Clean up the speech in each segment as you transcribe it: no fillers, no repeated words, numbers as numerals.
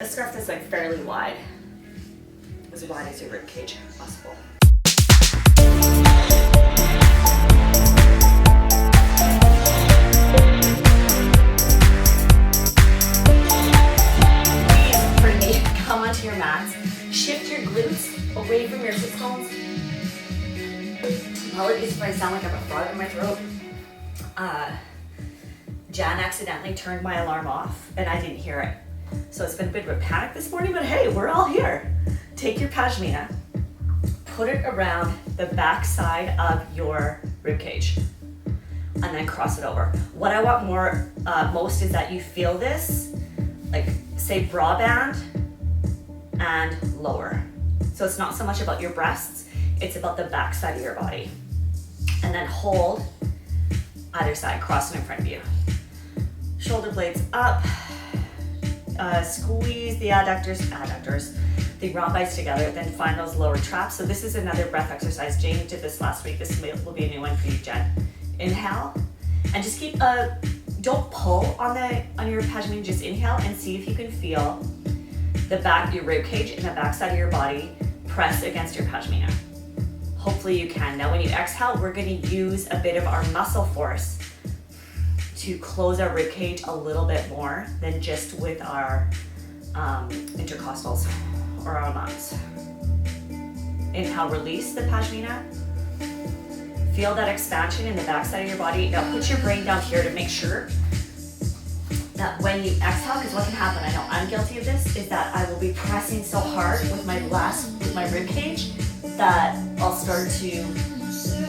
A scarf that's like fairly wide, as wide as your rib cage possible. Come onto your mats, shift your glutes away from your sit bones. Apologies if I sound like I have a frog in my throat. Jan accidentally turned my alarm off and I didn't hear it. So it's been a bit of a panic this morning, but hey, we're all here. Take your pashmina, put it around the back side of your rib cage, and then cross it over. What I want most is that you feel this, like say bra band and lower. So it's not so much about your breasts, it's about the back side of your body. And then hold either side, cross them in front of you. Shoulder blades up, squeeze the adductors, the rhombites together, then find those lower traps. So this is another breath exercise. Jane did this last week. This will be a new one for you, Jen. Inhale, and just keep, don't pull on your pashmina, just inhale and see if you can feel the back, your rib cage and the back side of your body press against your pashmina. Hopefully you can. Now when you exhale, we're gonna use a bit of our muscle force to close our rib cage a little bit more than just with our intercostals or our lungs. Inhale, release the pashmina. Feel that expansion in the back side of your body. Now put your brain down here to make sure that when you exhale, because what can happen, I know I'm guilty of this, is that I will be pressing so hard with my rib cage that I'll start to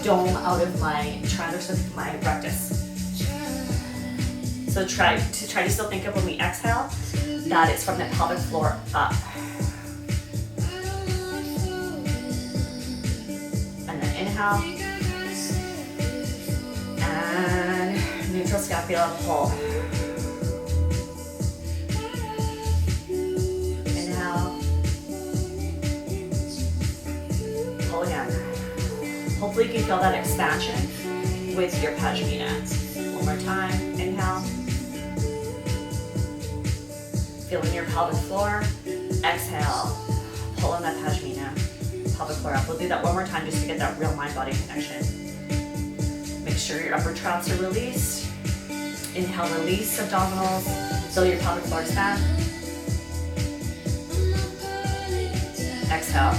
dome out of my transverse of my rectus. So try to still think of when we exhale that it's from the pelvic floor up. And then inhale. And neutral scapula pull. Inhale. Pull again. Hopefully you can feel that expansion with your pashmina. One more time. Inhale. Feeling your pelvic floor. Exhale. Pull on that pashmina. Pelvic floor up. We'll do that one more time just to get that real mind-body connection. Make sure your upper traps are released. Inhale, release abdominals. Feel your pelvic floor expand. Exhale.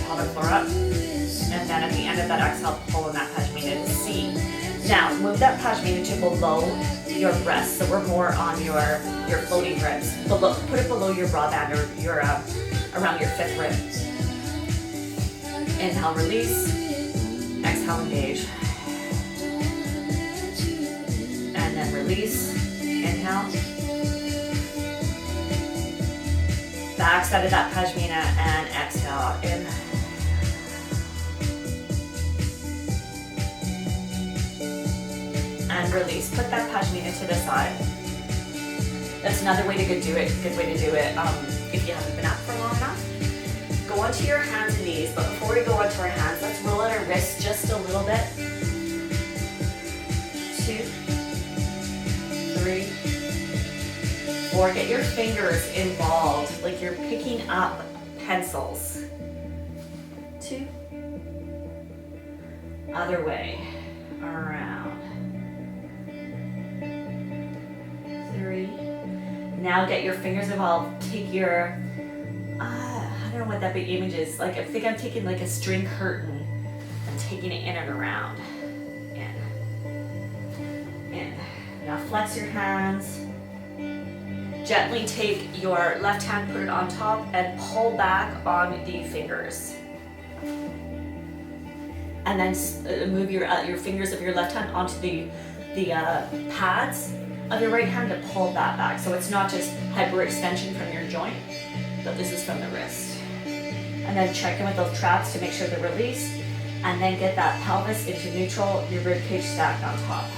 Pelvic floor up. And then at the end of that exhale, pull on that pashmina to C. Now, move that pashmina to below your breast, so we're more on your floating ribs. Put it below your bra band or your around your fifth rib. Inhale, release. Exhale, engage. And then release. Inhale. Back side of that pashmina and exhale. In. And release. Put that pashmina to the side. That's another way to do it. Good way to do it if you haven't been up for long enough. Go onto your hands and knees, but before we go onto our hands, let's roll out our wrists just a little bit. 2, 3, 4. Get your fingers involved, like you're picking up pencils. 2. Other way. Around. 3. Now get your fingers involved. Take your, I don't know what that big image is. Like I think I'm taking like a string curtain and taking it in and around. In. Now flex your hands. Gently take your left hand, put it on top, and pull back on the fingers. And then move your fingers of your left hand onto the pads of your right hand to pull that back. So it's not just hyperextension from your joint, but this is from the wrist. And then check in with those traps to make sure they're released. And then get that pelvis into neutral, your rib cage stacked on top.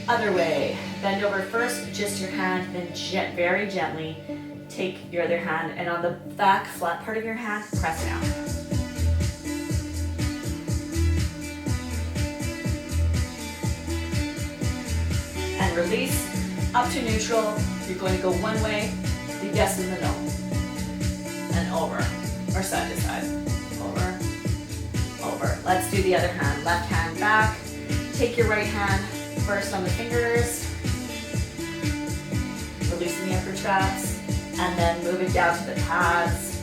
Other way, bend over first, just your hand, then very gently take your other hand and on the back flat part of your hand, press down. And release up to neutral. You're going to go one way You guess in the middle. And over, or side to side. Over, over. Let's do the other hand. Left hand back. Take your right hand first on the fingers. Releasing the upper traps. And then move it down to the pads.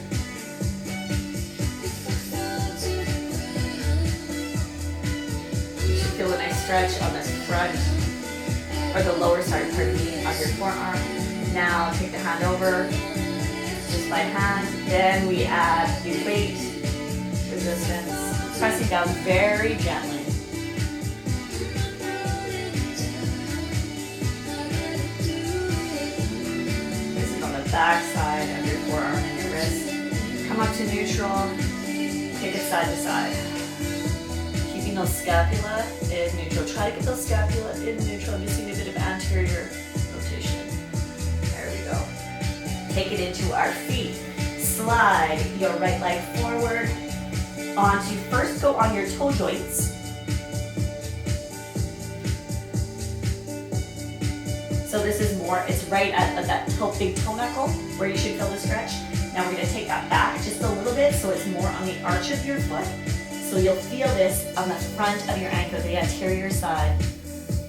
You should feel a nice stretch on this front, or the lower side, pardon me, of your forearm. Now take the hand over, just by hand. Then we add the weight, resistance, pressing down very gently. This is on the back side of your forearm and your wrist. Come up to neutral, take it side to side. Keeping those scapula in neutral. Try to get those scapula in neutral. I'm just seeing a bit of anterior rotation. There we go. Take it into our feet. Slide your right leg forward onto, first go on your toe joints. So this is more, it's right at that big toe knuckle where you should feel the stretch. Now we're gonna take that back just a little bit so it's more on the arch of your foot. So you'll feel this on the front of your ankle, the anterior side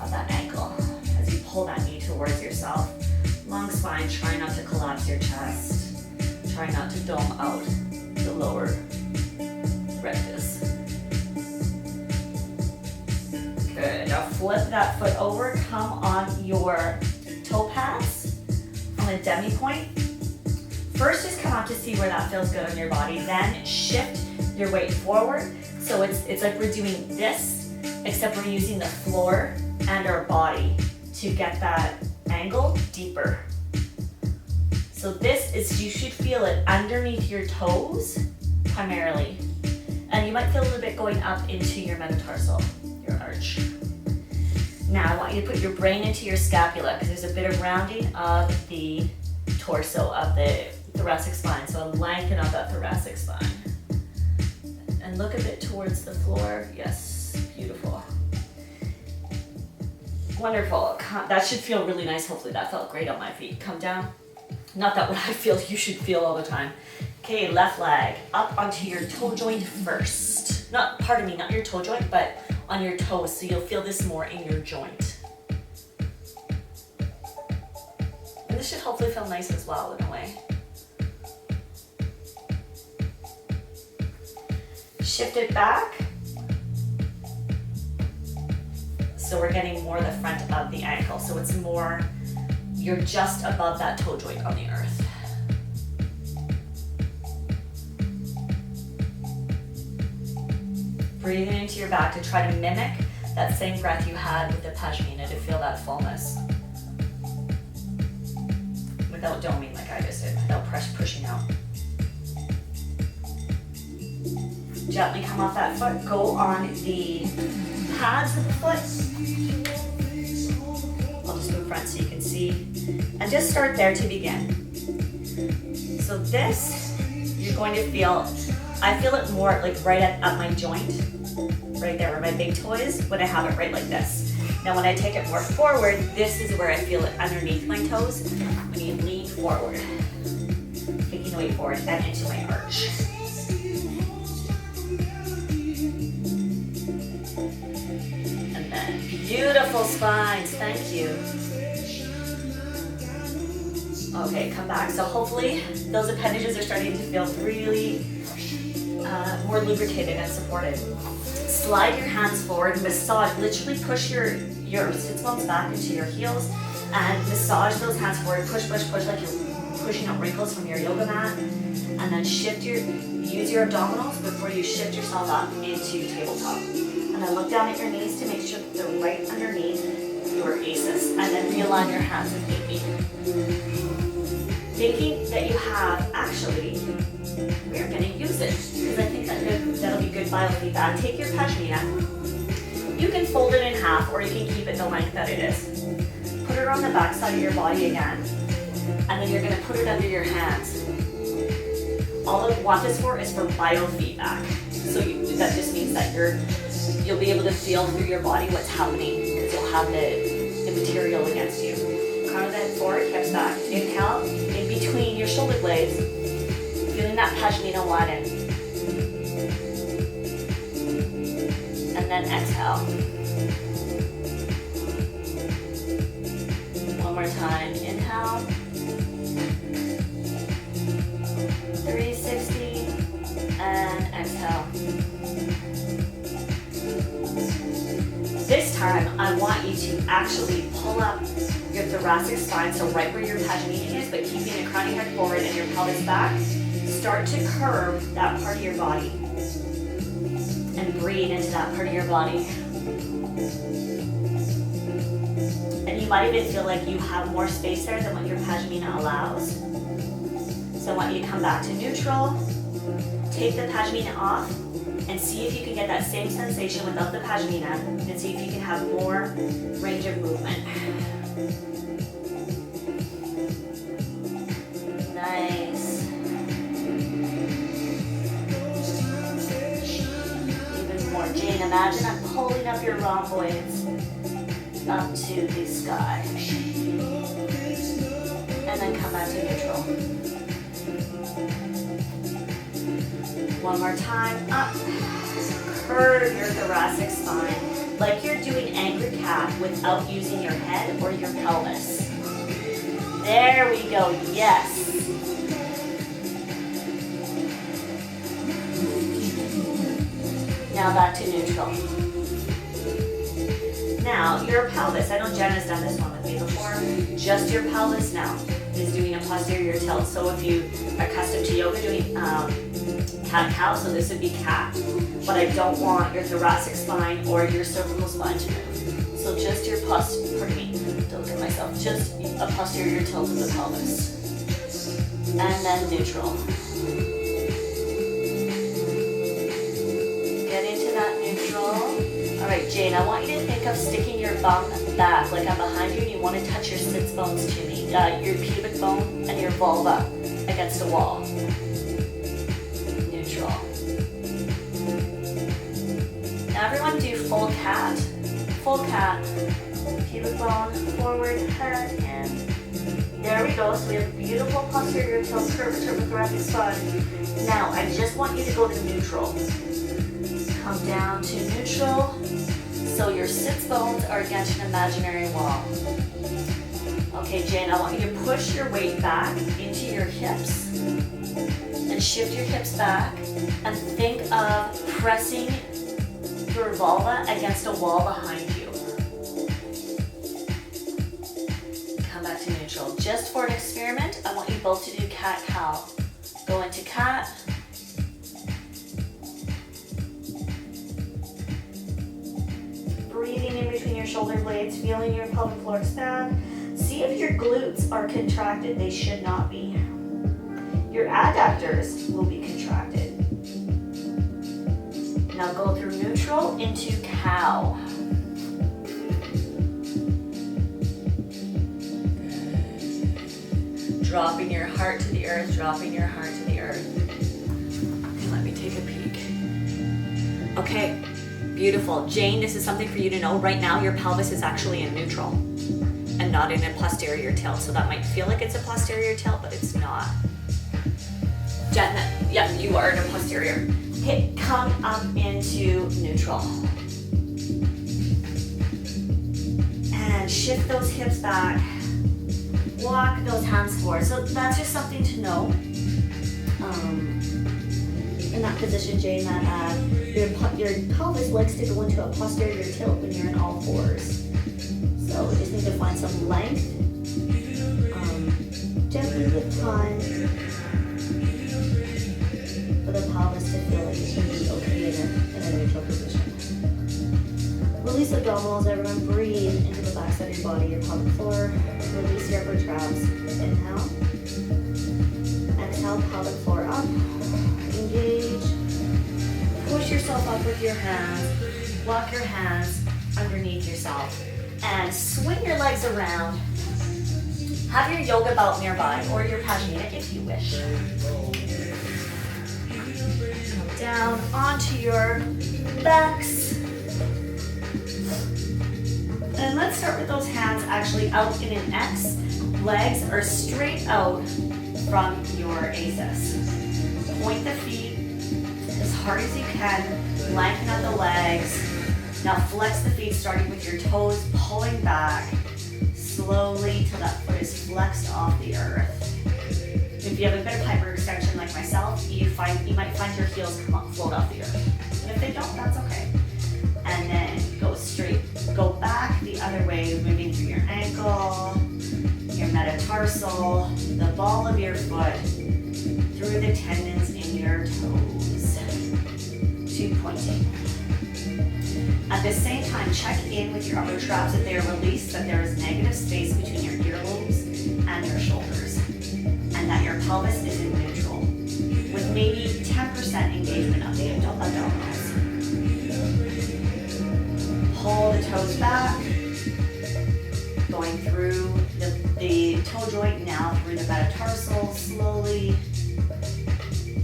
of that ankle, as you pull that knee towards yourself. Long spine, try not to collapse your chest. Try not to dome out the lower rectus. Good, now flip that foot over, come on your toe pads on a demi point. First, just come up to see where that feels good on your body, then shift your weight forward. So it's like we're doing this, except we're using the floor and our body to get that angle deeper. So this is, you should feel it underneath your toes primarily. And you might feel a little bit going up into your metatarsal, your arch. Now I want you to put your brain into your scapula because there's a bit of rounding of the torso, of the thoracic spine. So lengthen up that thoracic spine. And look a bit towards the floor. Yes, beautiful. Wonderful. That should feel really nice. Hopefully that felt great on my feet. Come down. Not that what I feel you should feel all the time. Okay, left leg up onto your toe joint first. Not your toe joint, but on your toes. So you'll feel this more in your joint. And this should hopefully feel nice as well in a way. Shift it back. So we're getting more the front of the ankle. So it's more, you're just above that toe joint on the earth. Breathing into your back to try to mimic that same breath you had with the Pashmina, to feel that fullness. Without doming like I just did, without pushing out. Gently come off that foot, go on the pads of the foot. I'll just move front so you can see. And just start there to begin. So this, you're going to feel, I feel it more like right at my joint, right there where my big toe is, when I have it right like this. Now when I take it more forward, this is where I feel it underneath my toes, when you lean forward, taking the weight forward and into my arch. Beautiful spines, thank you. Okay, come back. So hopefully those appendages are starting to feel really more lubricated and supported. Slide your hands forward, massage, literally push your sit bones back into your heels and massage those hands forward, push, push, push like you're pushing out wrinkles from your yoga mat. And then use your abdominals before you shift yourself up into tabletop. And then look down at your knees to make sure that they're right underneath your aces. And then realign your hands with thinking. Thinking that you have, actually, we're going to use it. Because I think that'll be good biofeedback. Take your Pashmina. You can fold it in half or you can keep it the length that it is. Put it on the back side of your body again. And then you're going to put it under your hands. All I want this for is for biofeedback. So that just means that you'll be able to feel through your body what's happening because you'll have the material against you. Crown of the head forward, hips back. Inhale, in between shoulder blades, feeling that pashmina widen. And then exhale. One more time, inhale. 360, and exhale. This time, I want you to actually pull up your thoracic spine, so right where your pashmina is, but keeping your crowning head forward and your pelvis back. Start to curve that part of your body. And breathe into that part of your body. And you might even feel like you have more space there than what your pashmina allows. So I want you to come back to neutral. Take the pashmina off and see if you can get that same sensation without the pashmina, and see if you can have more range of movement. Nice. Even more. Jane, imagine I'm pulling up your rhomboids up to the sky. And then come back to neutral. One more time, up. Curve your thoracic spine like you're doing angry cat without using your head or your pelvis. There we go, yes. Now back to neutral. Now, your pelvis, I know Jen has done this one with me before, just your pelvis now is doing a posterior tilt. So if you are accustomed to yoga doing cat-cow, so this would be cat, but I don't want your thoracic spine or your cervical spine to move. So just your just a posterior tilt of the pelvis. And then neutral. Get into that neutral. All right, Jane, I want you to think of sticking your bum back, like I'm behind you, and you want to touch your sits bones to me, your pubic bone and your vulva against a wall. Neutral. Now everyone do full cat. Full cat. Pubic bone, forward, head, and there we go. So we have beautiful posterior tilt, curvature of the thoracic spine. Now I just want you to go to neutral. Come down to neutral. So your sits bones are against an imaginary wall. Okay, Jane, I want you to push your weight back into your hips and shift your hips back and think of pressing your vulva against a wall behind you. Come back to neutral. Just for an experiment, I want you both to do cat-cow. Go into cat. Breathing in between your shoulder blades, feeling your pelvic floor expand. See if your glutes are contracted. They should not be. Your adductors will be contracted. Now go through neutral into cow. Dropping your heart to the earth, dropping your heart to the earth. Okay, let me take a peek. Okay. Beautiful. Jane, this is something for you to know. Right now, your pelvis is actually in neutral and not in a posterior tilt. So that might feel like it's a posterior tilt, but it's not. Jen, yeah, you are in a posterior. Okay, come up into neutral. And shift those hips back. Walk those hands forward. So that's just something to know. In that position, Jane, that your pelvis likes to go into a posterior tilt when you're in all fours. So we just need to find some length. Gently with time for the pelvis to feel like it can be okay in a neutral position. Release abdominals, everyone. Breathe into the back side of your body, your pelvic floor. Release your upper traps. Inhale. Exhale, pelvic floor up. Engage. Push yourself up with your hands. Walk your hands underneath yourself. And swing your legs around. Have your yoga belt nearby or your pashmina if you wish. Come down onto your backs. And let's start with those hands actually out in an X. Legs are straight out from your ACES. Point the feet as hard as you can, lengthen out the legs. Now flex the feet starting with your toes, pulling back slowly till that foot is flexed off the earth. If you have a bit of hyperextension like myself, you might find your heels float off the earth. And if they don't, that's okay. And then go straight, go back the other way, moving through your ankle, your metatarsal, the ball of your foot, through the tendons in your toes, to pointing. At the same time, check in with your upper traps that they are released, that there is negative space between your earlobes and your shoulders, and that your pelvis is in neutral, with maybe 10% engagement of the abdominals. Pull the toes back, going through the toe joint now through the metatarsal, slowly.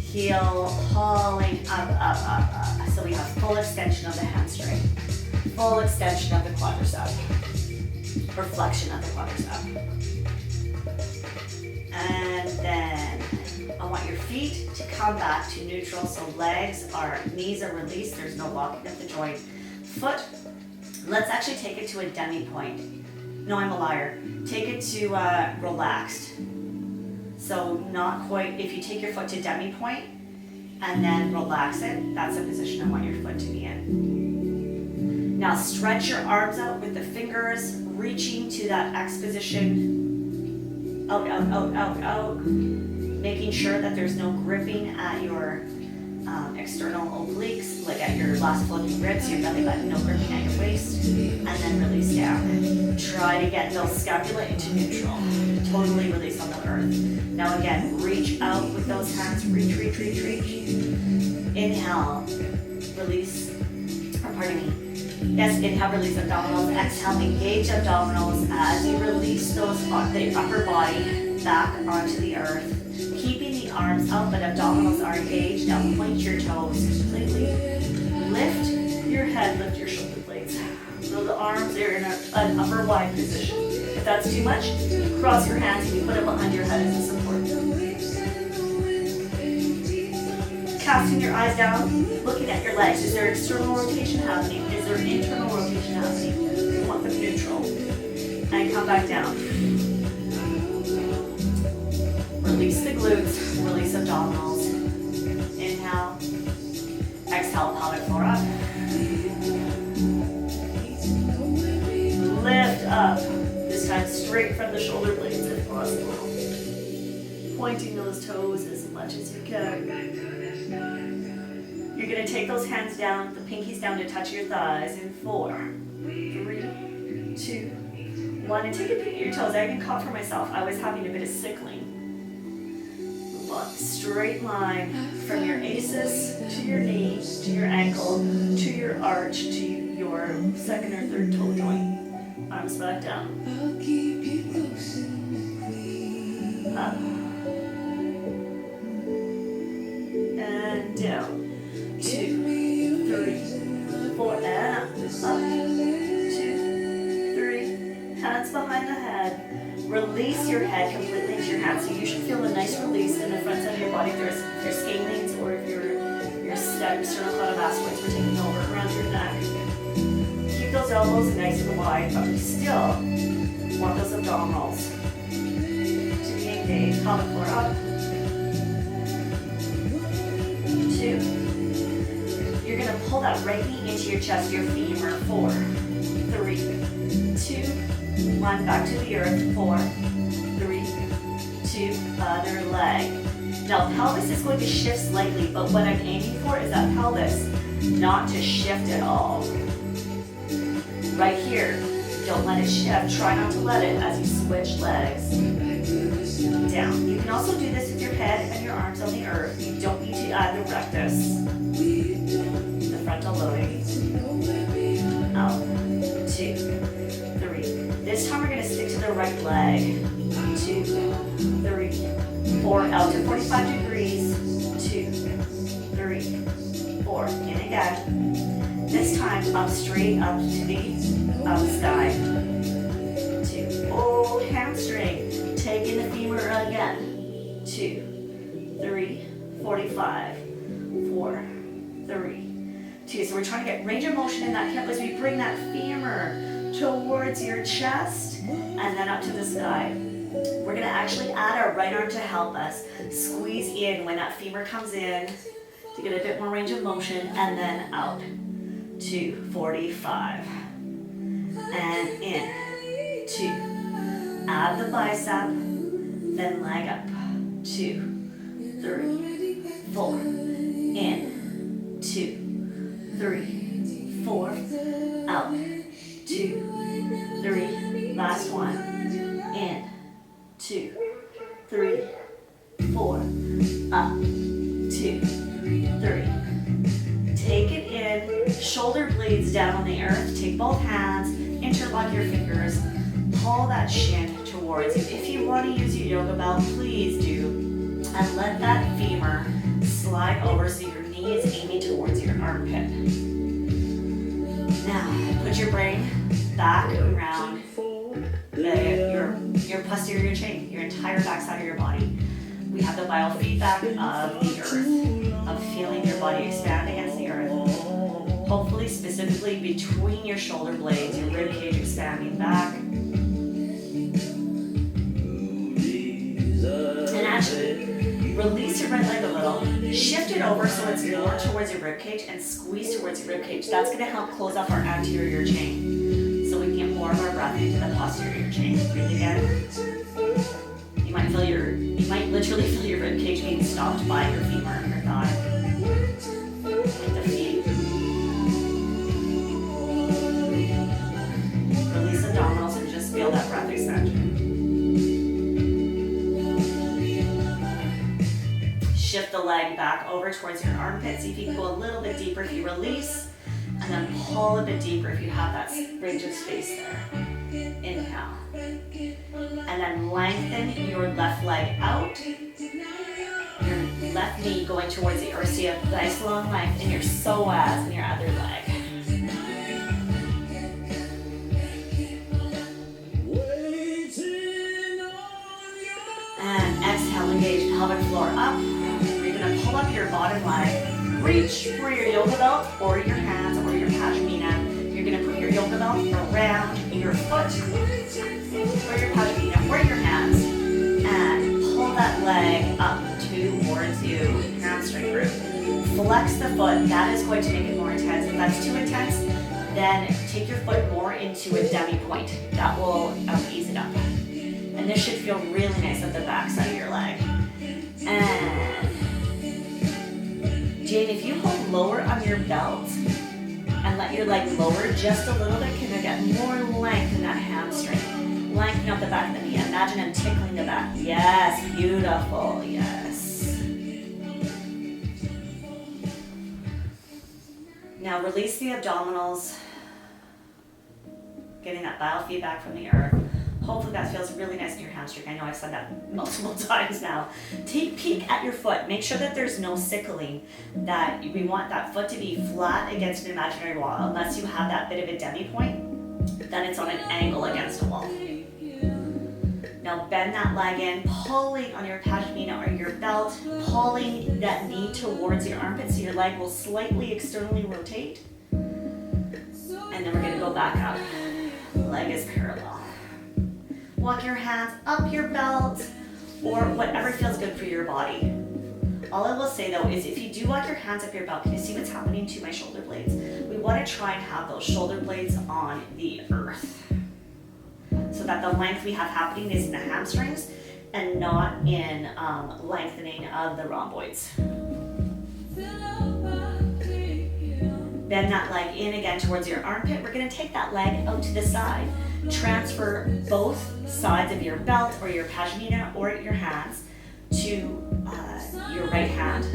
Heel pulling up, up, up, up. So we have full extension of the hamstring, full extension of the quadricep, or flexion of the quadricep. And then I want your feet to come back to neutral. So knees are released. There's no locking of the joint. Foot, let's actually take it to a demi point. No, I'm a liar. Take it to relaxed. So not quite, if you take your foot to demi point and then relax it, that's a position I want your foot to be in. Now stretch your arms out with the fingers, reaching to that X position. Out, out, out, out, out. Making sure that there's no gripping at your external obliques, like at your last floating ribs, your belly button, no gripping at your waist, and then release down. Try to get those scapula into neutral. Totally release on the earth. Now again, reach out with those hands, reach, reach, reach, reach. Inhale, release, or pardon me. Yes, inhale, release abdominals. Exhale, engage abdominals as you release those, the upper body back onto the earth. Keeping the arms out, but abdominals are engaged. Now point your toes completely. Lift your head, lift your shoulder blades. So the arms are in an upper wide position. If that's too much, cross your hands and you put it behind your head as a support. Casting your eyes down, looking at your legs. Is there external rotation happening? Is there internal rotation happening? You want them neutral. And come back down. Release the glutes, release abdominals. Inhale. Exhale, pelvic floor up. Lift up. This time straight from the shoulder blades if possible. Pointing those toes as much as you can. You're going to take those hands down, the pinkies down to touch your thighs in 4, 3, 2, 1. And take a peek at your toes. I can caught for myself. I was having a bit of sickling. Straight line from your ACES to your knee, to your ankle, to your arch, to your second or third toe joint. Arms back down. Up. And down. 2, 3, 4, and up. 2, 3. Hands behind the head. Release your head completely into your hands. So you should feel a nice release in the front side of your body. If your scalenes or if your sternocleidomastoids were taking over around your neck. Keep those elbows nice and wide, but we still want those abdominals to be engaged. Pelvic floor up. 2. You're going to pull that right knee into your chest, your femur. 4, 3, 2, 1, back to the earth. 4, 3, 2, other leg. Now pelvis is going to shift slightly, but what I'm aiming for is that pelvis not to shift at all. Right here, don't let it shift. Try not to let it as you switch legs. Down. You can also do this with your head and your arms on the earth. You don't need to add the rectus, the frontal lobe. Out. 2, 3. This time we're going to stick to the right leg. 2, 3, 4. Out to 45 degrees. 2, 3, 4. In again. This time up straight up to the sky. 2. Oh, hamstring. Take in the femur again. 2, 2, 3, 45, 4, 3, 2. So we're trying to get range of motion in that hip as we bring that femur towards your chest and then up to the sky. We're gonna actually add our right arm to help us squeeze in when that femur comes in to get a bit more range of motion, and then out to 45 and in 2. Add the bicep, then leg up 2, 3, 4, in 2, 3, 4, out 2, 3, last one, in 2, 3, 4, up 2, 3. Take it in, shoulder blades down on the earth. Take both hands, interlock your fingers, pull that shin towards you. If you want to use your yoga belt, please do. And let that femur slide over so your knee is aiming towards your armpit. Now, put your brain back around your posterior chain, your entire backside of your body. We have the biofeedback of the earth, of feeling your body expand against the earth. Hopefully, specifically between your shoulder blades, your rib cage expanding back. And actually, release your right leg a little. Shift it over so it's more towards your rib cage and squeeze towards your rib cage. That's going to help close off our anterior chain so we can get more of our breath into the posterior chain. Breathe again. You might literally feel your rib cage being stopped by your femur and your thigh. Like the feet. Release abdominals and just feel that breath expansion. Shift the leg back over towards your armpit. See if you can go a little bit deeper if you release, and then pull a bit deeper if you have that range of space there. Inhale. And then lengthen your left leg out. Your left knee going towards the earth. So you have nice long length in your psoas and your other leg. And exhale, engage pelvic floor up. You're going to pull up your bottom leg. Reach for your yoga belt or your hands or your pashmina. You're going to put your yoga belt around your foot or your pashmina or your hands and pull that leg up towards you, hamstring group. Flex the foot. That is going to make it more intense. If that's too intense, then take your foot more into a demi point. That will ease it up. And this should feel really nice at the back side of your leg. And Jane, if you hold lower on your belt and let your leg lower just a little bit, can you get more length in that hamstring? Lengthen up the back of the knee. Imagine I'm tickling the back. Yes, beautiful, yes. Now release the abdominals, getting that biofeedback from the earth. Hopefully that feels really nice in your hamstring. I know I've said that multiple times now. Take a peek at your foot. Make sure that there's no sickling. That we want that foot to be flat against an imaginary wall. Unless you have that bit of a demi point, then it's on an angle against a wall. Now bend that leg in, pulling on your pashmina or your belt, pulling that knee towards your armpit so your leg will slightly externally rotate. And then we're gonna go back up. Leg is parallel. Walk your hands up your belt or whatever feels good for your body. All I will say though is if you do walk your hands up your belt, can you see what's happening to my shoulder blades? We want to try and have those shoulder blades on the earth so that the length we have happening is in the hamstrings and not in lengthening of the rhomboids. Bend that leg in again towards your armpit. We're going to take that leg out to the side. Transfer both sides of your belt or your pashmina or your hands to your right hand.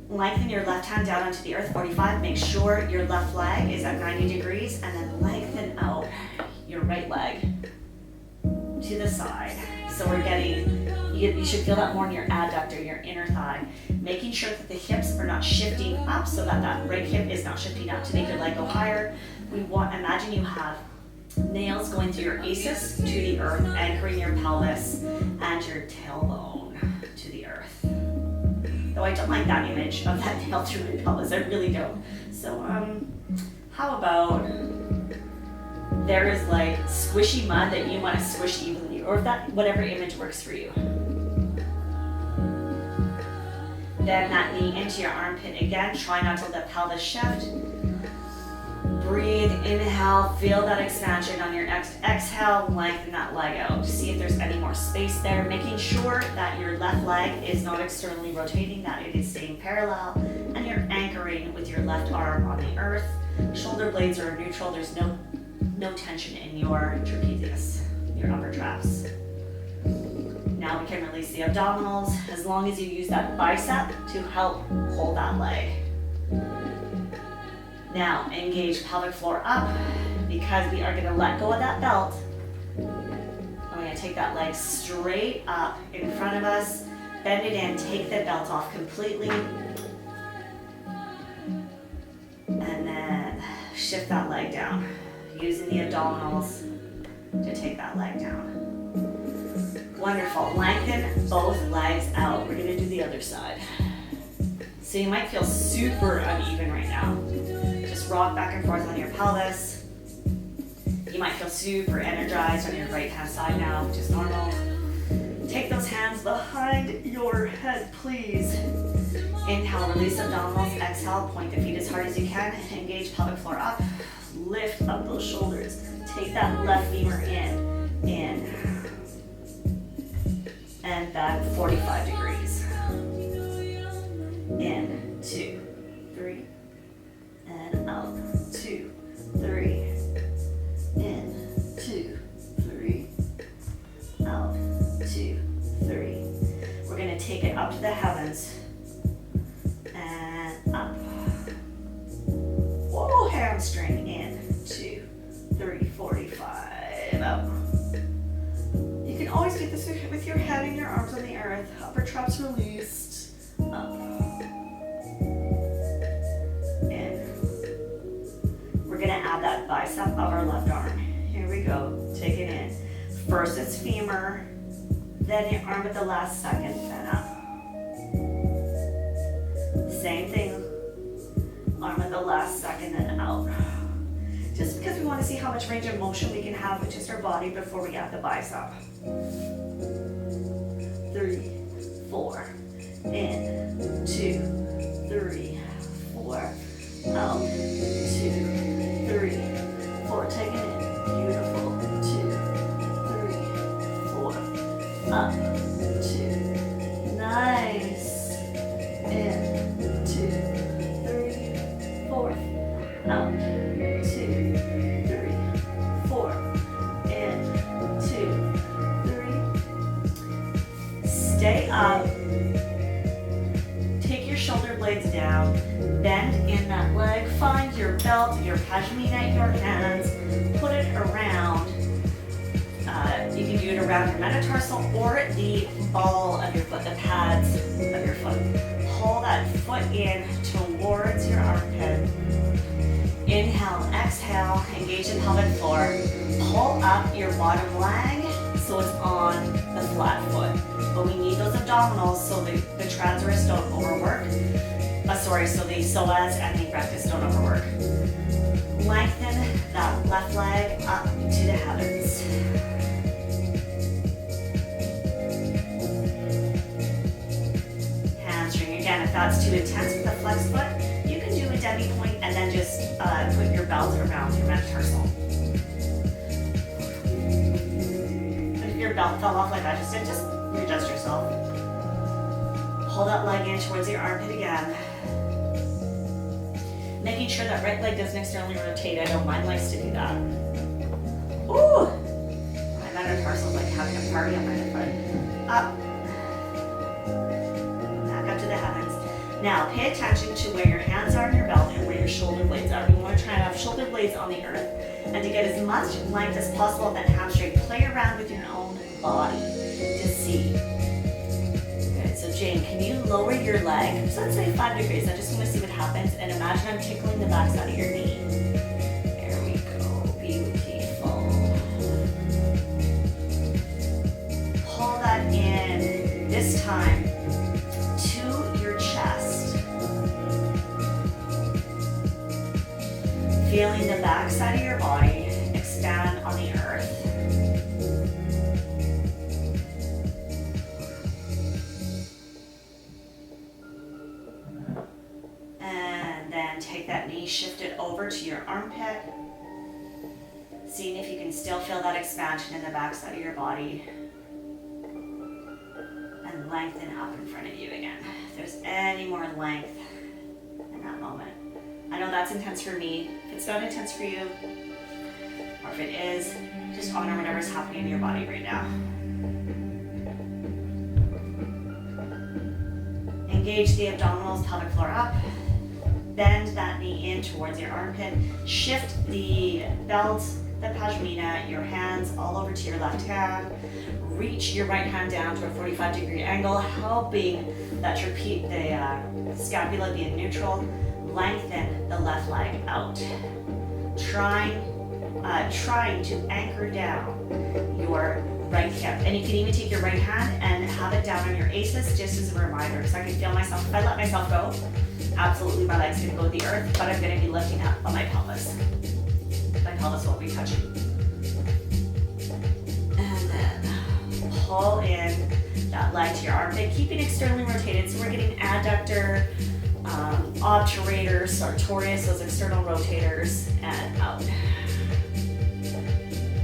Lengthen your left hand down onto the earth, 45. Make sure your left leg is at 90 degrees and then lengthen out your right leg to the side. So we're getting, you should feel that more in your adductor, your inner thigh. Making sure that the hips are not shifting up so that that right hip is not shifting up to make your leg go higher. We want, imagine you have Nails going through your aces to the earth, anchoring your pelvis and your tailbone to the earth. Though I don't like that image of that nail through my pelvis, I really don't. So how about there is like squishy mud that you want to squish evenly, or if that, whatever image works for you. Bend that knee into your armpit again. Try not to let the pelvis shift. Breathe, inhale, feel that expansion. On your next exhale, lengthen that leg out. See if there's any more space there, making sure that your left leg is not externally rotating, that it is staying parallel, and you're anchoring with your left arm on the earth. Shoulder blades are neutral. There's no tension in your trapezius, your upper traps. Now we can release the abdominals as long as you use that bicep to help hold that leg. Now engage pelvic floor up, because we are going to let go of that belt. I'm going to take that leg straight up in front of us, bend it in, take the belt off completely, and then shift that leg down, using the abdominals to take that leg down. Wonderful. Lengthen both legs out. We're going to do the other side. So you might feel super uneven right now. Just rock back and forth on your pelvis. You might feel super energized on your right hand side now, which is normal. Take those hands behind your head, please. Inhale, release abdominals. Exhale, point the feet as hard as you can. Engage pelvic floor up. Lift up those shoulders. Take that left femur in. And back 45 degrees. In, 2, 3, and out, 2, 3, in, 2, 3, out, 2, 3. We're going to take it up to the heavens and up. Whoa, hamstring in, 2, 3, 45, out. You can always do this with your head and your arms on the earth. Upper traps released. Up. In. We're going to add that bicep of our left arm. Here we go. Take it in. First it's femur, then your arm at the last second, then up. Same thing. Arm at the last second, then out. Just because we want to see how much range of motion we can have with just our body before we add the bicep. 3, 4, in, 2, 3, 4, out, 2, 3, 4, take it in, beautiful, 2, 3, 4, up, 2, nice, in, 2, 3, 4, out, 2, 3, 4, in, 2, 3, stay up. Take your shoulder blades down, bend in that leg, find your belt, your pashmina, your hands, put it around. You can do it around your metatarsal or the ball of your foot, the pads of your foot. Pull that foot in towards your armpit. Inhale, exhale, engage the pelvic floor. Pull up your bottom leg so it's on the flat foot. But we need those abdominals so the transverse don't overwork. So the psoas and the rectus don't overwork. Lengthen that left leg up to the heavens. Hamstring again. If that's too intense with the flex foot, you can do a demi point and then just put your belt around your metatarsal. If your belt fell off like I just did, just readjust yourself. Pull that leg in towards your armpit again. Making sure that right leg doesn't externally rotate. I know mine likes to do that. Ooh! My metatarsal's like having a party on my foot. Up. Back up to the heavens. Now pay attention to where your hands are in your belt and where your shoulder blades are. We want to try and have shoulder blades on the earth. And to get as much length as possible in that hamstring, play around with your own body to see. Good, so Jane, can you lower your leg? So let's say 5 degrees. I just want to see what happens. And imagine I'm tickling the backside of your knee. There we go, beautiful. time to your chest. Feeling the back side of your body expand on the earth. And then take that knee, shift it over to your armpit. Seeing if you can still feel that expansion in the back side of your body. And lengthen up in front of you again. If there's any more length in that moment. I know that's intense for me. If it's not intense for you, or if it is, just honor whatever's happening in your body right now. Engage the abdominals, pelvic floor up. Bend that knee in towards your armpit. Shift the belt, the pashmina, your hands all over to your left hand. Reach your right hand down to a 45-degree angle, helping that the scapula be in neutral. Lengthen the left leg out. Trying to anchor down your right hip. And you can even take your right hand and have it down on your aces just as a reminder. So I can feel myself, if I let myself go, absolutely my leg's gonna go to the earth, but I'm gonna be lifting up on my pelvis. My pelvis won't be touching. And then pull in that leg to your armpit, keeping externally rotated. So we're getting adductor, obturator, sartorius, those external rotators, and out.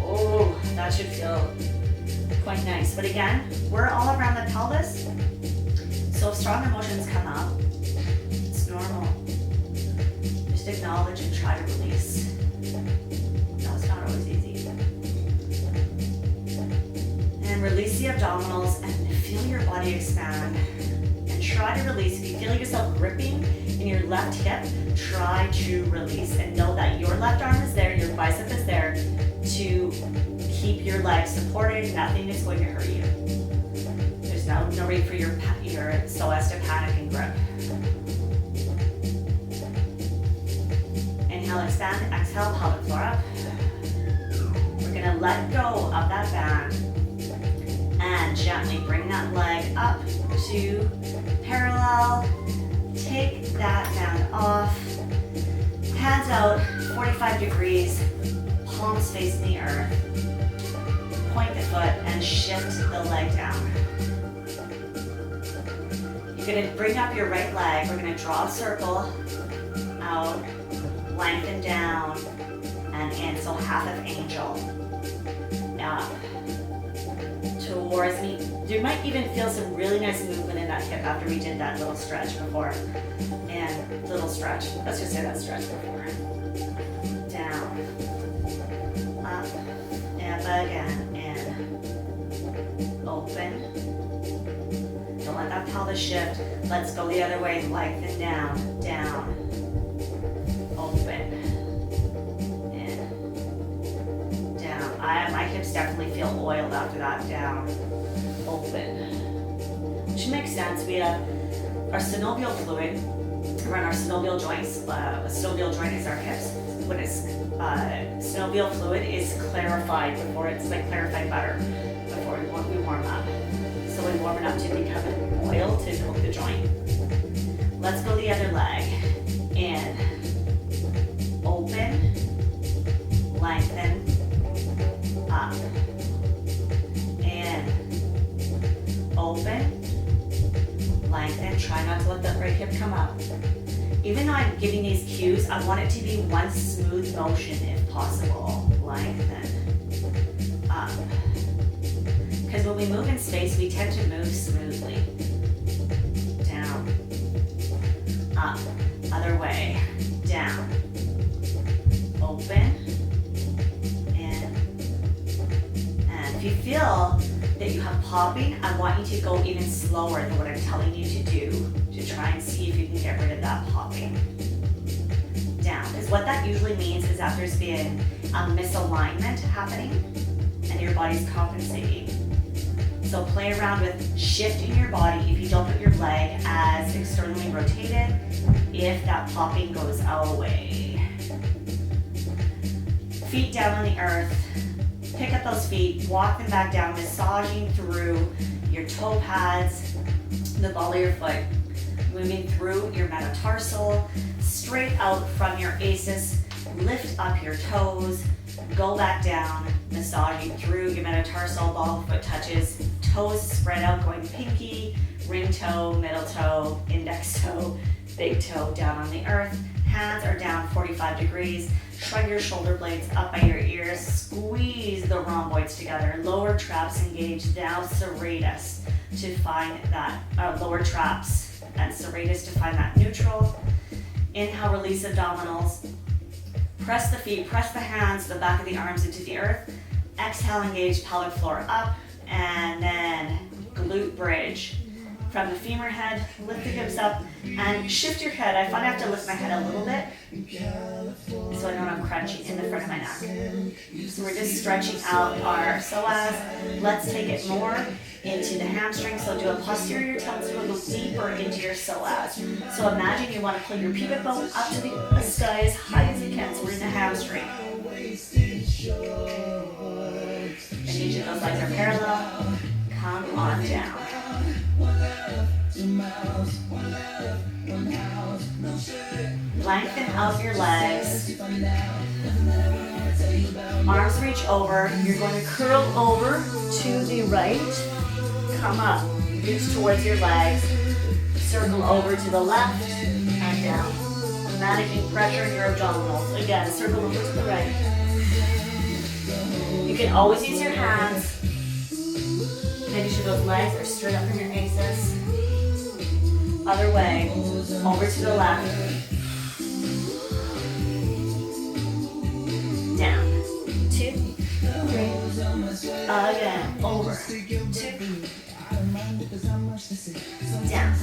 Oh, that should feel quite nice. But again, we're all around the pelvis. So if strong emotions come up, it's normal. Just acknowledge and try to release. No, it's not always easy. And release the abdominals and feel your body expand. And try to release. If you feel yourself gripping in your left hip, try to release and know that your left arm is there, your bicep is there to keep your legs supported. Nothing is going to hurt you. There's no need for your psoas to panic and grip. Inhale, expand. Exhale, pelvic floor up. We're going to let go of that band and gently bring that leg up to parallel. Take that band off. Hands out, 45 degrees, palms facing the earth. Point the foot and shift the leg down. You're going to bring up your right leg. We're going to draw a circle out, lengthen down, and in. So half of angel. Up towards me. You might even feel some really nice movement in that hip after we did that little stretch before. And little stretch. Let's just say that stretch before. Down. Up. And again. In. Open. Don't let that pelvis shift. Let's go the other way. Lengthen down. Down. Open. In. Down. My hips definitely feel oiled after that. Down. Open. Which makes sense. We have our synovial fluid around our synovial joints. A synovial joint is our hips. When it's synovial fluid is clarified before it's like clarified butter before we warm up. So we warm it up to become an oil to coat the joint. Let's go the other leg. In. Open. Lengthen. Up. In. Open. Lengthen. Try not to let that right hip come up. Even though I'm giving these cues, I want it to be one smooth motion if possible. Lengthen. Up. Because when we move in space, we tend to move smoothly. Down. Up. Other way. Down. Open. In. And if you feel that you have popping, I want you to go even slower than what I'm telling you to do to try and see if you can get rid of that popping. Down. Because what that usually means is that there's been a misalignment happening and your body's compensating. So play around with shifting your body if you don't put your leg as externally rotated, if that popping goes away. Feet down on the earth. Pick up those feet, walk them back down, massaging through your toe pads, the ball of your foot, moving through your metatarsal, straight out from your aces, lift up your toes, go back down, massaging through your metatarsal, ball of the foot touches, toes spread out, going pinky, ring toe, middle toe, index toe, big toe down on the earth. Hands are down 45 degrees. Shrug your shoulder blades up by your ears. Squeeze the rhomboids together. Lower traps engaged. Now serratus to find that lower traps and serratus to find that neutral. Inhale, release abdominals. Press the feet, press the hands, the back of the arms into the earth. Exhale, engage pelvic floor up, and then glute bridge. From the femur head, lift the hips up, and shift your head. I find I have to lift my head a little bit, so I know I'm crunching in the front of my neck. So we're just stretching out our psoas. Let's take it more into the hamstring. So do a posterior tilt to go deeper into your psoas. So imagine you want to pull your pubic bone up to the sky as high as you can. So we're in the hamstring. And each of those legs are parallel. Come on down. Lengthen out your legs. Arms reach over. You're going to curl over to the right. Come up. Reach towards your legs. Circle over to the left and down. Managing pressure in your abdominals. Again, circle over to the right. You can always use your hands. Making sure those legs are straight up from your aces. Other way, over to the left. Down. 2, 3. Again, over. 2. Down.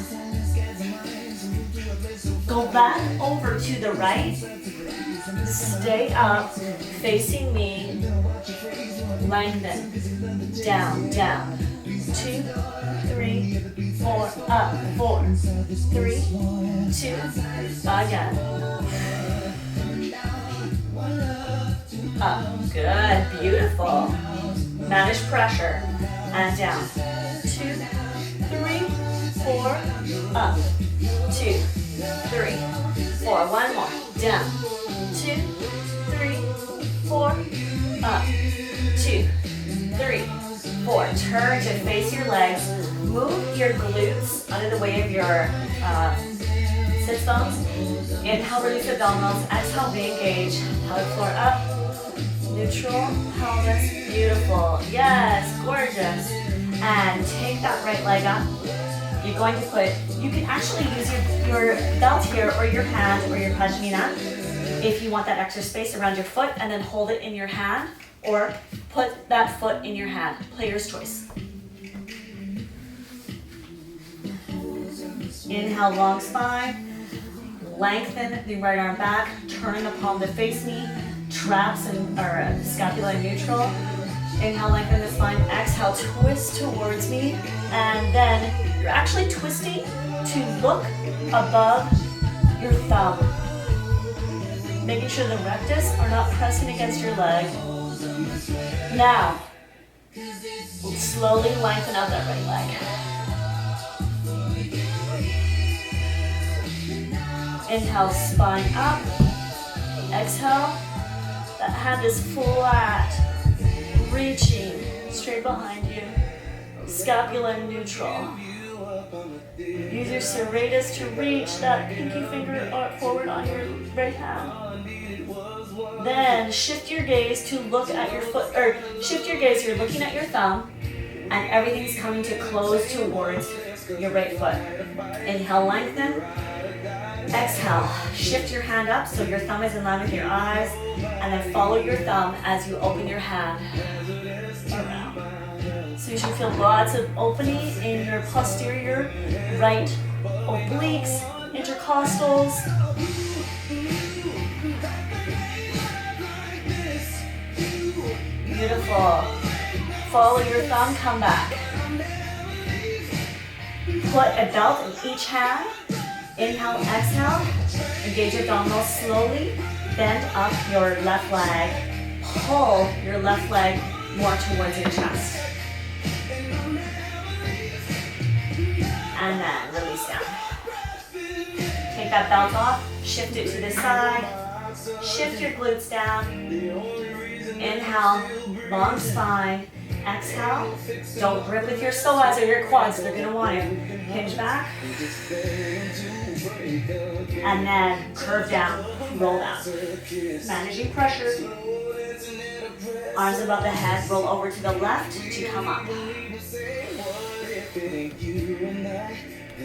Go back over to the right. Stay up, facing me. Lengthen. Down, down. 2, 3, 4, up, 4, 3, 2, again. Up, good, beautiful. Manage pressure, and down. 2, 3, 4, up. 2, 3, 4, one more, down. 2, 3, 4, up. 2, 3, 4. Turn to face your legs. Move your glutes out of the way of your sit bones. Inhale, release abdominals. Exhale, re-engage. Pelvic floor up. Neutral pelvis. Beautiful. Yes, gorgeous. And take that right leg up. You're going to put, you can actually use your belt here or your hand or your pashmina if you want that extra space around your foot, and then hold it in your hand or put that foot in your hand. Player's choice. Inhale, long spine. Lengthen the right arm back. Turn the palm to face me. Traps and scapula neutral. Inhale, lengthen the spine. Exhale, twist towards me. And then you're actually twisting to look above your thumb. Making sure the rectus are not pressing against your leg. Now, slowly lengthen out that right leg. Inhale, spine up. Exhale, that hand is flat, reaching straight behind you. Scapula neutral. Use your serratus to reach that pinky finger forward on your right hand. Then shift your gaze to look at your foot, or shift your gaze, you're looking at your thumb, and everything's coming to close towards your right foot. Inhale, lengthen. Exhale, shift your hand up so your thumb is in line with your eyes, and then follow your thumb as you open your hand around. So you should feel lots of opening in your posterior right obliques, intercostals. Beautiful. Follow your thumb, come back. Put a belt in each hand. Inhale, exhale. Engage abdominals slowly. Bend up your left leg. Pull your left leg more towards your chest. and then release down. Take that belt off, shift it to the side, shift your glutes down. Inhale, long spine. Exhale, don't grip with your psoas or your quads, they're gonna want to hinge back. And then curve down, roll down. Managing pressure. Arms above the head, roll over to the left to come up.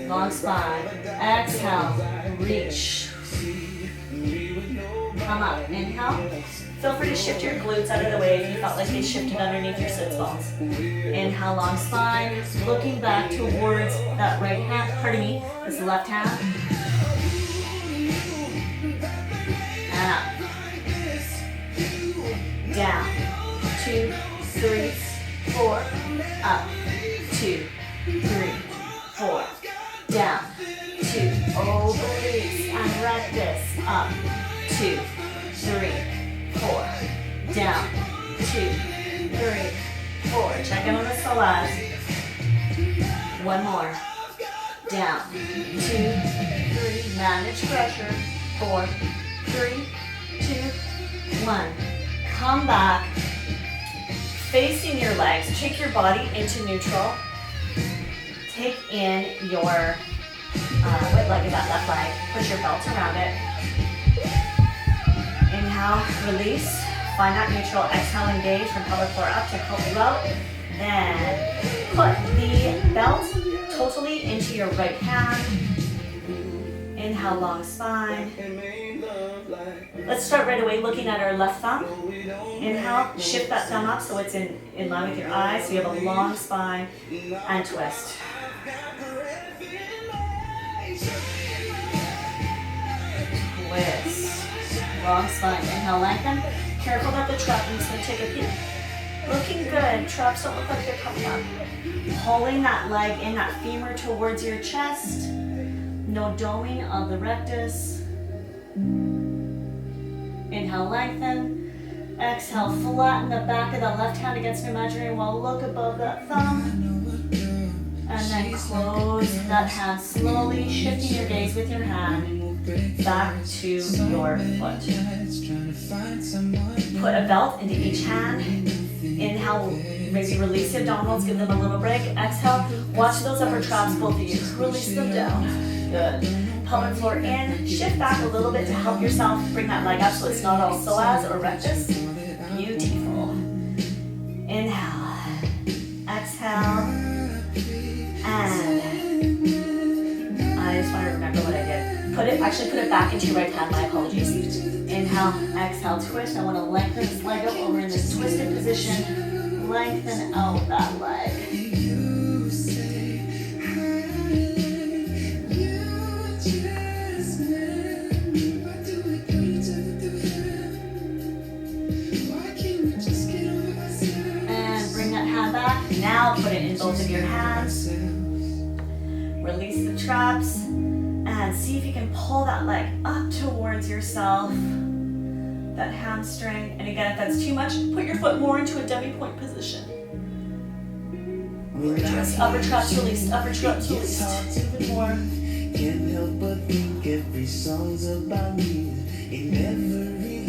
Long spine. Exhale, reach. Come up, inhale. Feel free to shift your glutes out of the way if you felt like they shifted underneath your sits bones. Inhale, long spine, looking back towards that right hand, this left hand. And up. Down. 2, 3, 4. Up. 2, 3, 4. Down. 2. Obliques and rectus. Up. 2, 3, 4. Down. 2, 3, 4. Check in on the psoas. One more. Down. 2, 3. Manage pressure. 4, 3, 2, 1. Come back. Facing your legs. Take your body into neutral. Take in your what leg is that? Left leg. Put your belt around it. Inhale, release, find that neutral. Exhale, engage from pelvic floor up to help you out. Then put the belt totally into your right hand. Inhale, long spine. Let's start right away looking at our left thumb. Inhale, shift that thumb up so it's in line with your eyes, so you have a long spine, and twist. Twist. Long spine, inhale, lengthen. Careful that the trap, I'm just going to take a peek. Looking good, traps don't look like they're coming up. Pulling that leg in, that femur towards your chest. No doming of the rectus. Inhale, lengthen. Exhale, flatten the back of the left hand against an imaginary wall. Look above that thumb. And then close that hand slowly, shifting your gaze with your hand back to your foot. Put a belt into each hand. Inhale, maybe release the abdominals, give them a little break. Exhale, watch those upper traps, both of you. Release them down. Good. Pelvic floor in. Shift back a little bit to help yourself bring that leg up so it's not all psoas or rectus. Beautiful. Inhale. Exhale. And I just want to remember what I did. Put it back into your right hand, my apologies. Inhale, exhale, twist. I want to lengthen this leg up over in this twisted position. Lengthen out that leg. And bring that hand back. Now put it in both of your hands. Release the traps. And see if you can pull that leg up towards yourself, that hamstring. And again, if that's too much, put your foot more into a demi-point position. Just upper traps released, upper traps released. Even more.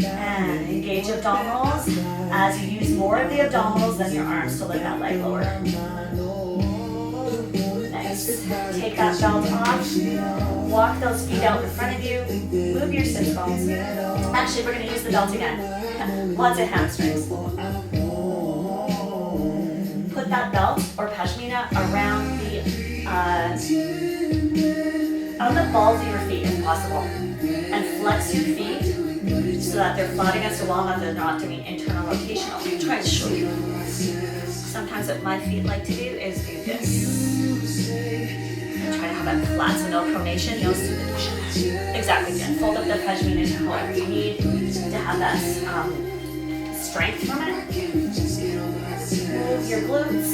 And engage abdominals as you use more of the abdominals than your arms to let that leg lower. Take that belt off, walk those feet out in front of you, move your sit bones. Actually, we're going to use the belt again. Lots of hamstrings. Put that belt or pashmina around the balls of your feet if possible. And flex your feet so that they're flat against the wall and they're not doing internal rotation. I'll try to show you. Sometimes what my feet like to do is do this. Try to have that flat, so no pronation, no supination. Exactly, good. Fold up the pashmina to however you need to have that strength from it. Move your glutes.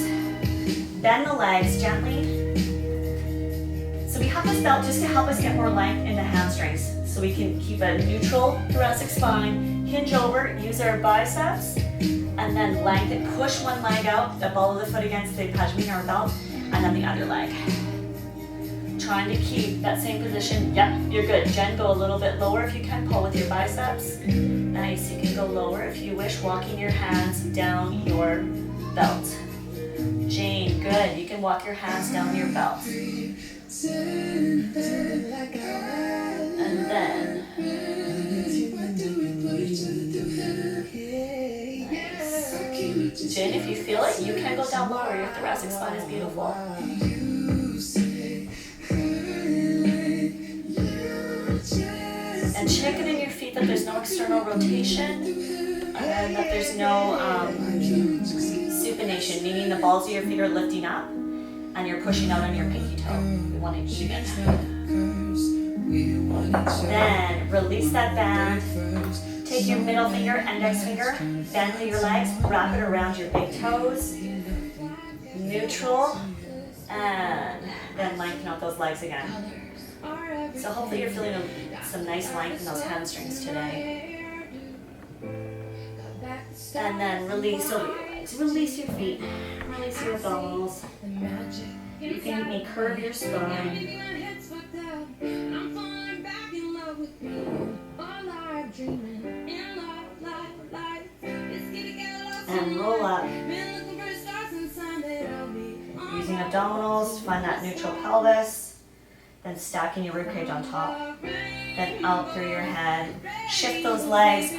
Bend the legs gently. So we have this belt just to help us get more length in the hamstrings. So we can keep a neutral thoracic spine, hinge over, use our biceps, and then lengthen. Push one leg out, the ball of the foot against the pashmina or belt, and then the other leg. trying to keep that same position. Yep, you're good. Jen, go a little bit lower if you can. Pull with your biceps. Nice, you can go lower if you wish, walking your hands down your belt. Jane, good. You can walk your hands down your belt. And then, nice. Jane, if you feel it, you can go down lower. Your thoracic spine is beautiful. And check it in your feet that there's no external rotation and that there's no supination, meaning the balls of your feet are lifting up and you're pushing out on your pinky toe. We want to even. Then release that band. Take your middle finger, index finger, bend through your legs, wrap it around your big toes. Neutral. And then lengthen out those legs again. So hopefully you're feeling some nice length in those hamstrings today. And then release over your legs. Release your feet. Release your abdominals. You may curve your spine. And roll up. Using abdominals, find that neutral pelvis. Then stacking your ribcage on top. Then out through your head. Shift those legs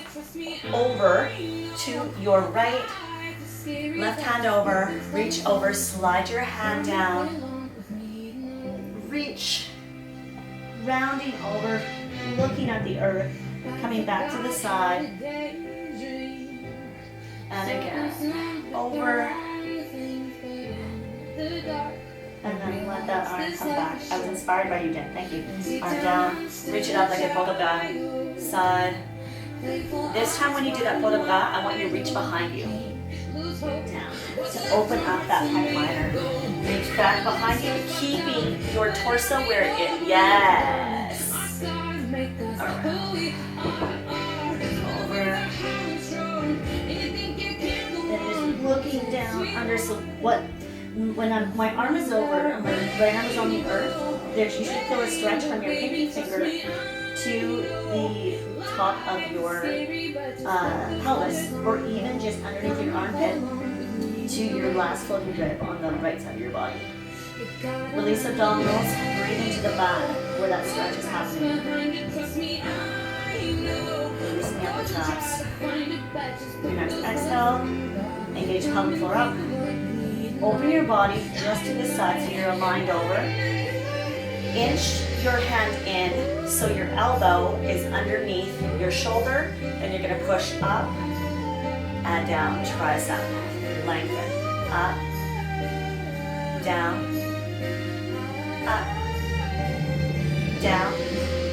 over to your right. Left hand over. Reach over. Slide your hand down. Reach. Rounding over. Looking at the earth. Coming back to the side. And again. Over. And then let that arm come back. I was inspired by you, Jen. Thank you. Arm down. Reach it up like a pot de bras. Side. This time when you do that pot de bras, I want you to reach behind you. Down. To open up that pec minor. Reach back behind you, keeping your torso where it is. Yes. Alright. Over. Then just looking down under. So what? When my arm is over, my right arm is on the earth, you should feel a stretch from your pinky finger to the top of your pelvis, or even just underneath your armpit to your last floating rib on the right side of your body. Release abdominals, breathe into the back where that stretch is happening. Releasing the upper traps. Your next exhale, engage pelvic floor up. Open your body just to the side so you're aligned over. Inch your hand in so your elbow is underneath your shoulder. Then you're going to push up and down. Tricep. Lengthen. Up. Down. Up. Down.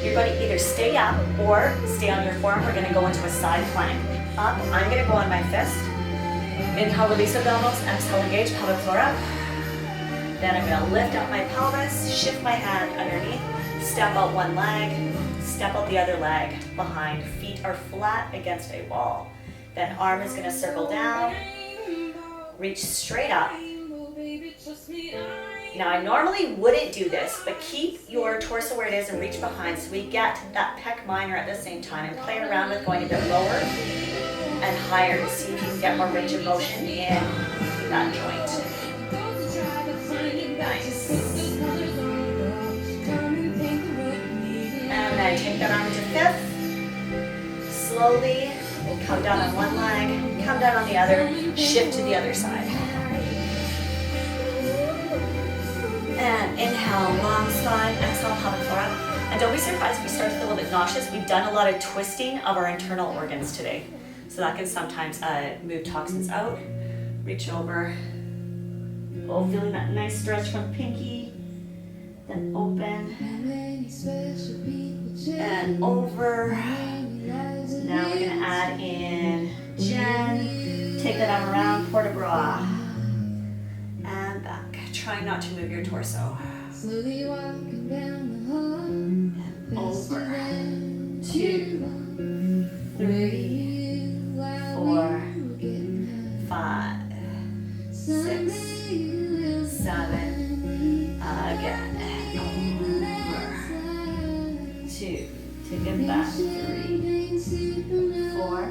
You're going to either stay up or stay on your forearm. We're going to go into a side plank. Up. I'm going to go on my fist. Inhale, release abdominals, exhale, engage, pelvic floor up. Then I'm going to lift up my pelvis, shift my hand underneath, step out one leg, step out the other leg behind. Feet are flat against a wall. Then arm is going to circle down, reach straight up. Now I normally wouldn't do this, but keep your torso where it is and reach behind so we get that pec minor at the same time, and play around with going a bit lower and higher to see if you can get more range of motion in that joint. Nice. And then take that arm into fifth. Slowly come down on one leg, come down on the other, shift to the other side. And inhale, long spine, exhale, pelvic floor up. And don't be surprised if you start to feel a little bit nauseous. We've done a lot of twisting of our internal organs today. So that can sometimes move toxins out. Reach over. Oh, feeling that nice stretch from pinky. Then open. And over. Now we're going to add in Jen. Take that arm around, port de bras. And back. Try not to move your torso. And over. 2, 3, 4, 5, 6, 7. Again. Take it back. 3, 4.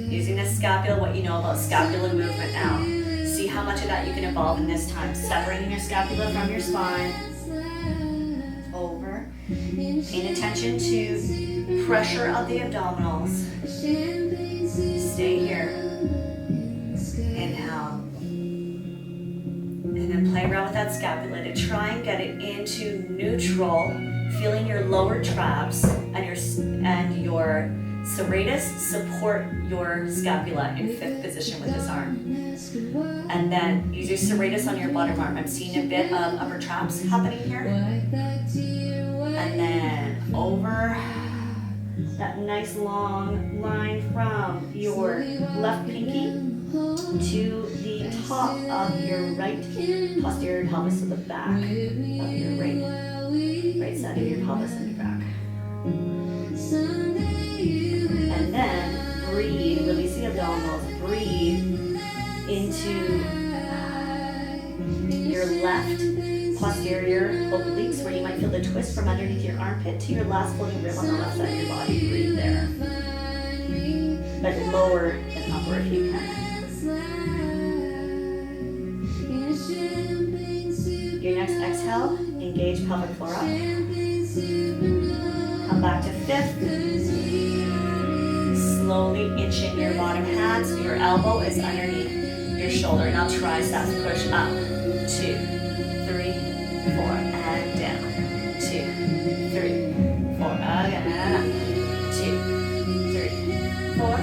Using the scapula, what you know about scapular movement now. See how much of that you can evolve in this time. Separating your scapula from your spine. Over. Paying attention to pressure of the abdominals. Stay here. Inhale. And then play around with that scapula to try and get it into neutral, feeling your lower traps and your serratus support your scapula in 5th position with this arm. And then use your serratus on your bottom arm. I'm seeing a bit of upper traps happening here. And then over that nice long line from your left pinky to the top of your right posterior pelvis, so the back of your right side of your pelvis and your back. And then breathe, release the abdominals, breathe into your left posterior obliques where you might feel the twist from underneath your armpit to your last floating rib on the left side of your body. Breathe there. But lower than upper if you can. Your next exhale, engage pelvic floor up. Come back to 5th. Slowly inching your bottom hand so your elbow is underneath your shoulder. Now triceps push up. 2, 3, 4, and down. 2, 3, 4, again, and up. 2, 3, 4,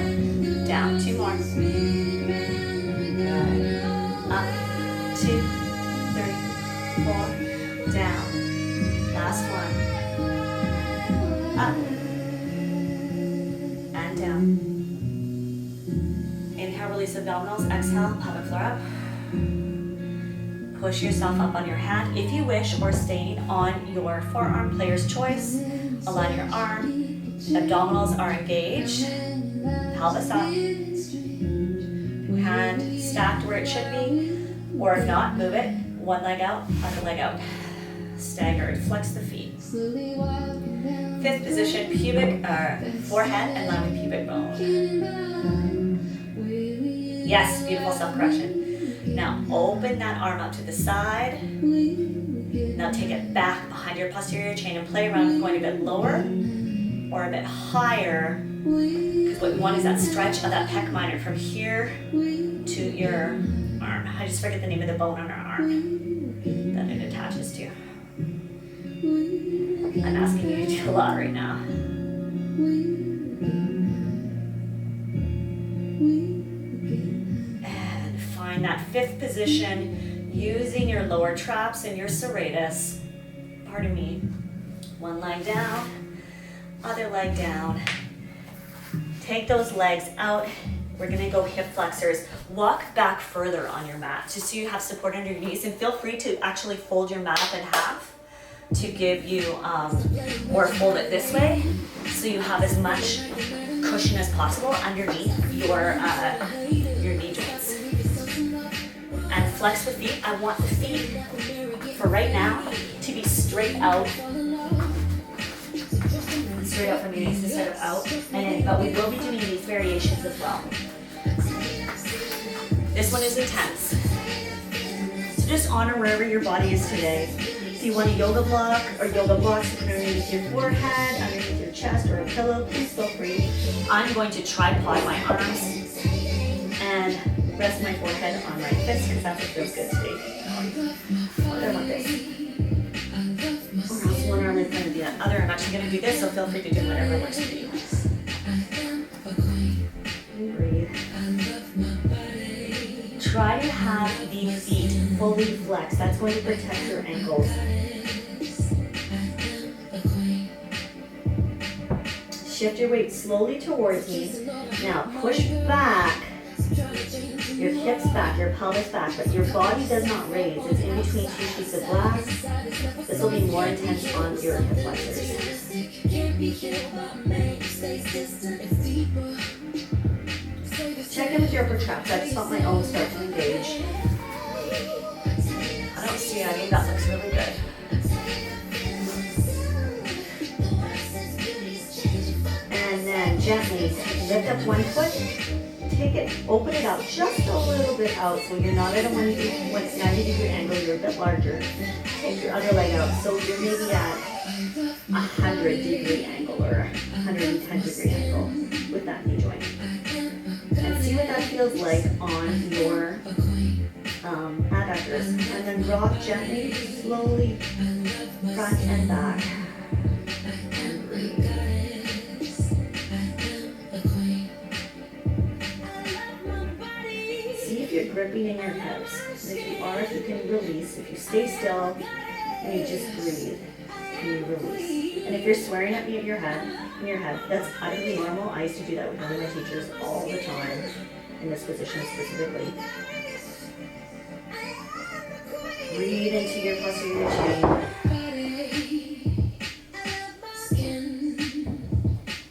down. 2 more. Good. Up. 2, 3, 4, down. Last one. Up. And down. Inhale, release abdominals. Exhale, pelvic floor up. Push yourself up on your hand if you wish, or staying on your forearm, player's choice. Align your arm. Abdominals are engaged. Pelvis up. Hand stacked where it should be. Or if not, move it. One leg out, other leg out. Staggered. Flex the feet. 5th position, forehead and line with pubic bone. Yes, beautiful self-correction. Now open that arm up to the side. Now take it back behind your posterior chain and play around going a bit lower or a bit higher. Because what we want is that stretch of that pec minor from here to your arm. I just forget the name of the bone on our arm that it attaches to. I'm asking you to do a lot right now. And find that 5th position using your lower traps and your serratus. Pardon me. One leg down, other leg down. Take those legs out. We're gonna go hip flexors. Walk back further on your mat just so you have support under your knees, and feel free to actually fold your mat up in half to give you, or fold it this way so you have as much cushion as possible underneath your knee joints. And flex the feet. I want the feet, for right now, to be straight out. Straight out from your knees instead of out. But we will be doing these variations as well. This one is intense. So just honor wherever your body is today. If you want a yoga block or yoga blocks to put underneath your forehead, underneath your chest, or a pillow, please feel free. I'm going to tripod my arms and rest my forehead on my fist because that's what feels good today. Or I want this. Or else one arm in front of the other. I'm actually going to do this, so feel free to do whatever works for you. Breathe. Try to have the feet fully flexed. That's going to protect your ankles. Shift your weight slowly towards me. Now push back your hips back, your pelvis back, but your body does not raise. It's in between 2 sheets of glass. This will be more intense on your hip flexors. Check in with your upper traps. I just felt my own start to engage. I don't see any. That looks really good. gently lift up one foot, take it, open it up just a little bit out so you're not at a 90-degree angle, you're a bit larger. Take your other leg out so you're maybe at 100-degree angle or 110-degree angle with that knee joint. And see what that feels like on your adductors. And then rock gently, slowly, front and back. And breathe. See if you're gripping in your hips. And if you are, if you can release. If you stay still and you just breathe, can you release? And if you're swearing at me in your head, that's utterly normal. I used to do that with one of my teachers all the time in this position specifically. Breathe into your posterior chain.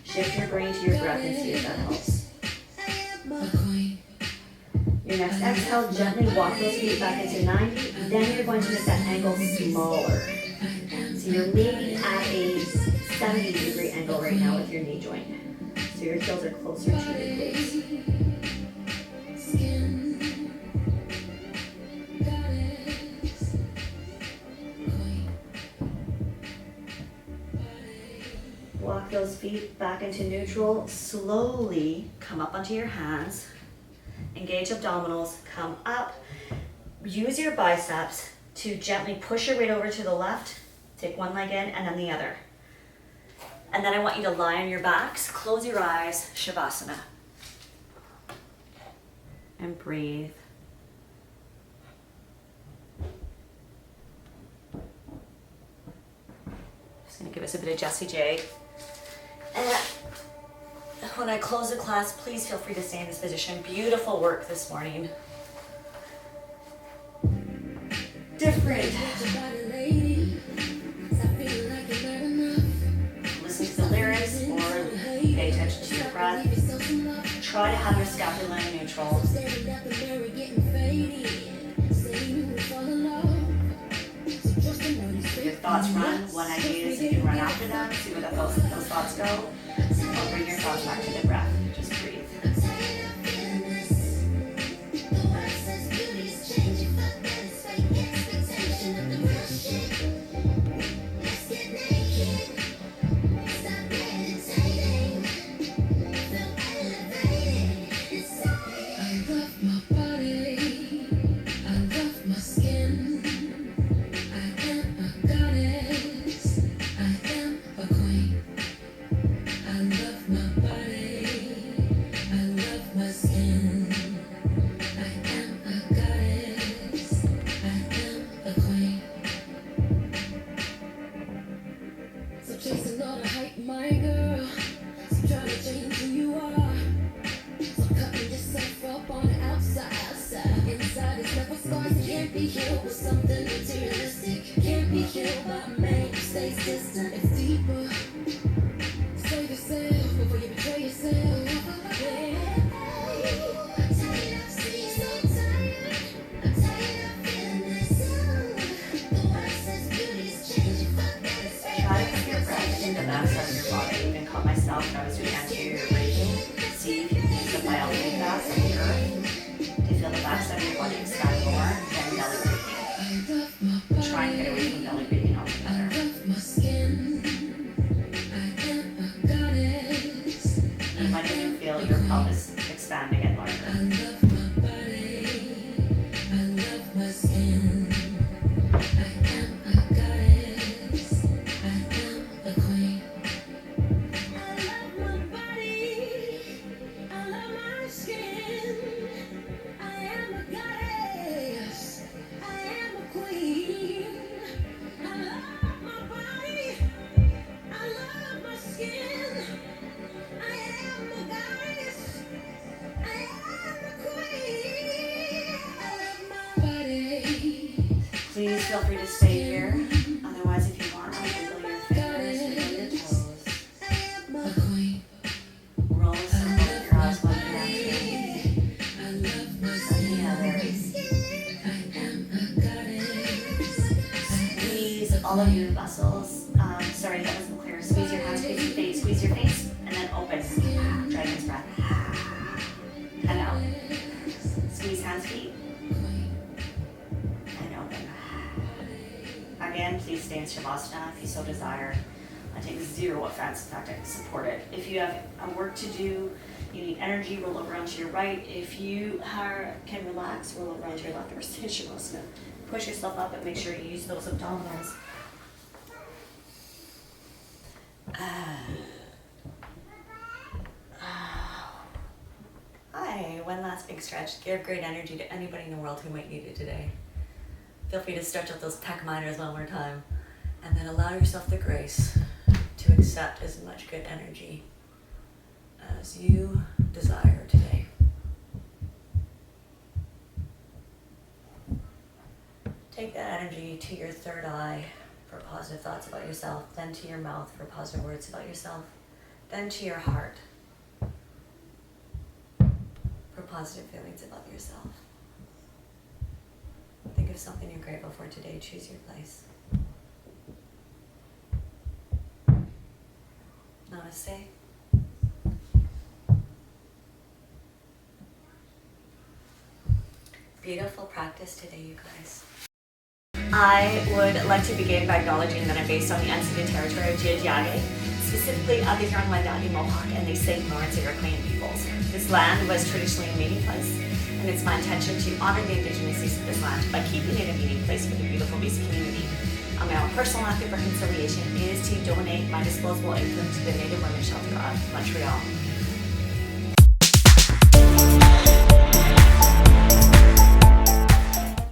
Shift your brain to your breath and see if that helps. Your next exhale, gently walk those feet back into 90. Then you're going to make that angle smaller. So you're maybe at a 70-degree angle right now with your knee joint. So your heels are closer to your glutes. Walk those feet back into neutral. Slowly come up onto your hands. Engage abdominals. Come up. Use your biceps to gently push your weight over to the left. Take one leg in and then the other. And then I want you to lie on your backs. Close your eyes. Shavasana. And breathe. Just going to give us a bit of Jessie J. And when I close the class, please feel free to stay in this position. Beautiful work this morning. Different. Listen to the lyrics or pay attention to your breath. Try to have your scapula neutral. If your thoughts run, one idea is you can run after them, see where those thoughts go, or bring your thoughts back to the breath. Just breathe. Please feel free to stay here. Otherwise, if you want, I'll wiggle your fingers, wiggle your toes. Roll a circle with your eyes one direction. And the other. Squeeze all of your muscles. Sorry, that wasn't clear. Squeeze your hands, squeeze your face, and then open. back. And out. Squeeze hands, feet. And open. Again, please stay in Shavasana if you so desire. I take zero offense. In fact, I support it. If you have work to do, you need energy, roll over onto your right. If you can relax, roll over onto your left or stay in Shavasana. Push yourself up, but make sure you use those abdominals. Hi, one last big stretch. Give great energy to anybody in the world who might need it today. Feel free to stretch out those pec minors one more time. And then allow yourself the grace to accept as much good energy as you desire today. Take that energy to your third eye for positive thoughts about yourself, then to your mouth for positive words about yourself, then to your heart for positive feelings about yourself. Think of something you're grateful for today. Choose your place. Namaste. Beautiful practice today, you guys. I would like to begin by acknowledging that I'm based on the unceded territory of Tiohtià:ke, specifically of the Huron-Wendat Mohawk and the St. Lawrence Iroquois peoples. This land was traditionally a meeting place, and it's my intention to honor the Indigenous use of this land by keeping it a meeting place for the beautiful BC community. My own personal act of reconciliation is to donate my disposable income to the Native Women's Shelter of Montreal.